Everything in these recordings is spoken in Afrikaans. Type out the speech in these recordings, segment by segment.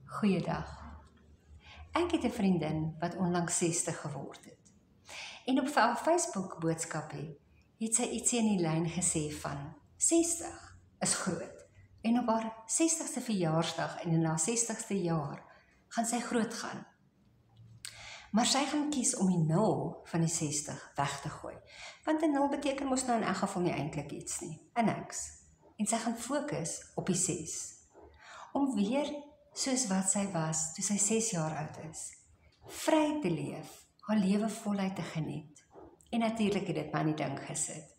Goeiedag. Ek het 'n vriendin wat onlangs 60 geword het. En op haar Facebook boodskapie het sy ietsie in die lyn gesê van 60 is groot. En op haar 60ste verjaarsdag en in haar 60ste jaar gaan sy groot gaan. Maar sy gaan kies om die 0 van die 60 weg te gooi. Want 'n 0 beteken mos nou in elk geval nie eintlik iets nie. En niks. En sy gaan fokus op die 6. Om weer soos wat sy was toe sy 6 jaar oud is, vry te leef, haar lewe voluit te geniet. En natuurlik het dit my in die ding gesit.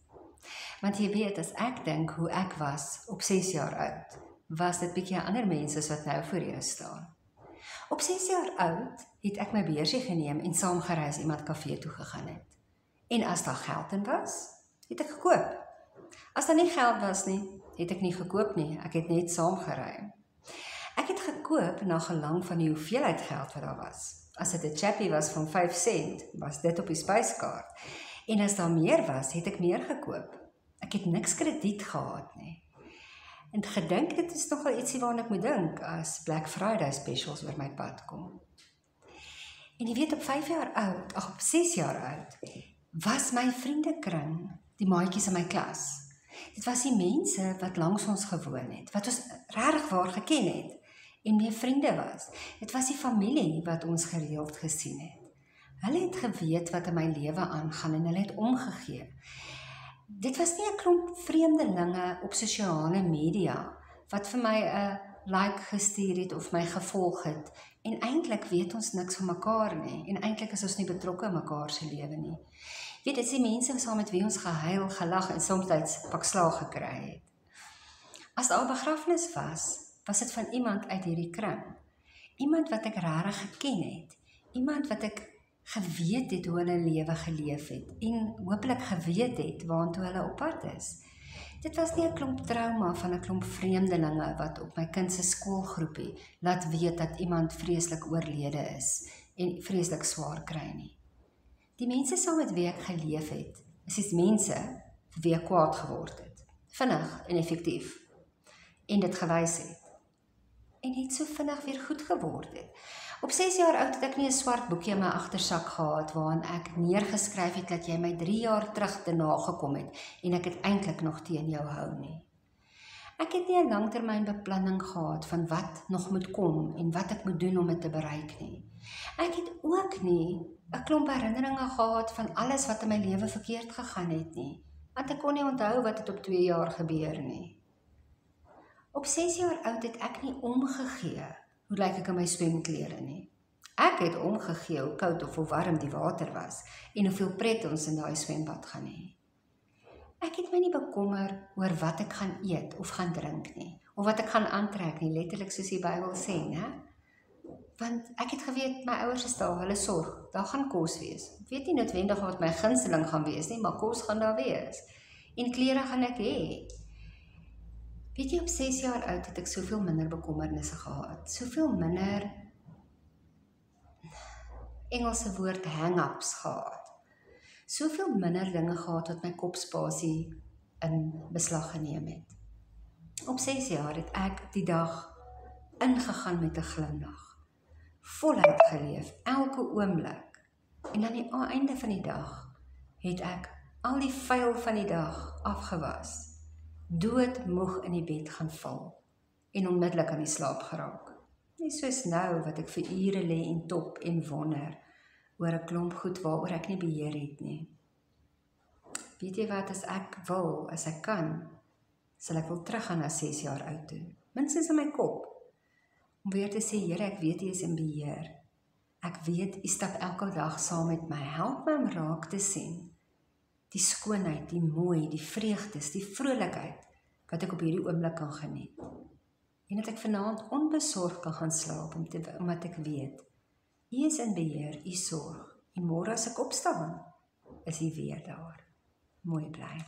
Want jy weet, as ek dink hoe ek was op 6 jaar oud, was dit bietjie ander mense wat nou voor jou staan. Op 6 jaar oud het ek my beursie geneem en saam gereis iemand kafee toe gegaan het. En as daar geld in was, het ek gekoop. As daar nie geld was nie, het ek nie gekoop nie, ek het net saam gery. Ek het gekoop na gelang van die hoeveelheid geld wat daar was. As dit 'n chappie was van 5 cent, was dit op die spyskaart. En as daar meer was, het ek meer gekoop. Ek het niks krediet gehad nie. En gedink dit is nogal ietsie waarna ek moet dink as Black Friday specials oor my pad kom. En jy weet, op 5 jaar oud, op 6 jaar oud, was my vriendekring die maatjies in my klas. Dit was die mense wat langs ons gewoon het, wat ons regtig waar geken het en mee vriende was. Dit was die familie wat ons gereeld gesien het. Hulle het geweet wat in my lewe aangaan en hulle het omgegee. Dit was nie 'n klomp vreemdelinge op sosiale media wat vir my 'n like gestuur het of my gevolg het en eintlik weet ons niks van mekaar nie en eintlik is ons nie betrokke in mekaar se lewe nie. Weet, dit is die mense saam met wie ons gehuil, gelag en soms pak slaag gekry het. As daar 'n begrafnis was, was dit van iemand uit hierdie kring. Iemand wat ek regtig geken het. Iemand wat ek geweet het hoe hulle lewe geleef het en hopelik geweet het waartoe hulle op pad is. Dit was nie 'n klomp trauma van 'n klomp vreemdelinge wat op my kind se skoolgroepie laat weet dat iemand vreeslik oorlede is en vreeslik swaar kry nie. Die mense saam met wie ek geleef het, is die mense vir wie ek kwaad geword het. Vinnig en effektief. En dit gewys het. En het so vinnig weer goed geword het. Op 6 jaar oud het ek nie 'n swart boekie in my agtersak gehad waarin ek neergeskryf het dat jy my 3 jaar terug te nagekom het en ek het eintlik nog teen jou hou nie. Ek het nie 'n langtermynbeplanning gehad van wat nog moet kom en wat ek moet doen om dit te bereik nie. Ek het ook nie 'n klomp herinneringe gehad van alles wat in my lewe verkeerd gegaan het nie, want ek kon nie onthou wat het op 2 jaar gebeur nie. Op 6 jaar oud het ek nie omgegee hoe lyk ek in my swemklere nie. Ek het omgegee hoe koud of hoe warm die water was en hoeveel pret ons in daai swembad gaan hê. Ek het my nie bekommer oor wat ek gaan eet of gaan drink nie, of wat ek gaan aantrek nie, letterlik soos die Bybel sê, né? Want ek het geweet, my ouers is daar, hulle sorg, daar gaan kos wees. Ek weet nie noodwendig wat my gunsteling gaan wees nie, maar kos gaan daar wees. En klere gaan ek hê. Weet jy, op 6 jaar oud het ek soveel minder bekommernisse gehad, soveel minder Engelse woord hang-ups gehad, soveel minder dinge gehad wat my kopspasie in beslag geneem het. Op 6 jaar het ek die dag ingegaan met 'n glimlag, voluit geleef, elke oomblik, en aan die einde van die dag het ek al die vuil van die dag afgewas, doodmoeg in die bed gaan val en onmiddellik aan die slaap geraak. Nie soos nou wat ek vir ure lê en top en wonder oor 'n klomp goed waaroor ek nie beheer het nie. Weet jy wat, as ek wil, as ek kan, sal ek wil teruggaan na 6 jaar oud toe. Minstens in my kop. Om weer te sê, Here, ek weet U is in beheer. Ek weet U stap elke dag saam met my. Help my om raak te sien die skoonheid, die mooi, die vreugdes, die vrolikheid wat ek op hierdie oomblik kan geniet. En dat ek vanaand onbesorg kan gaan slaap omdat ek weet, U is in beheer, U sorg. En môre as ek opstaan, is U weer daar. Mooi bly.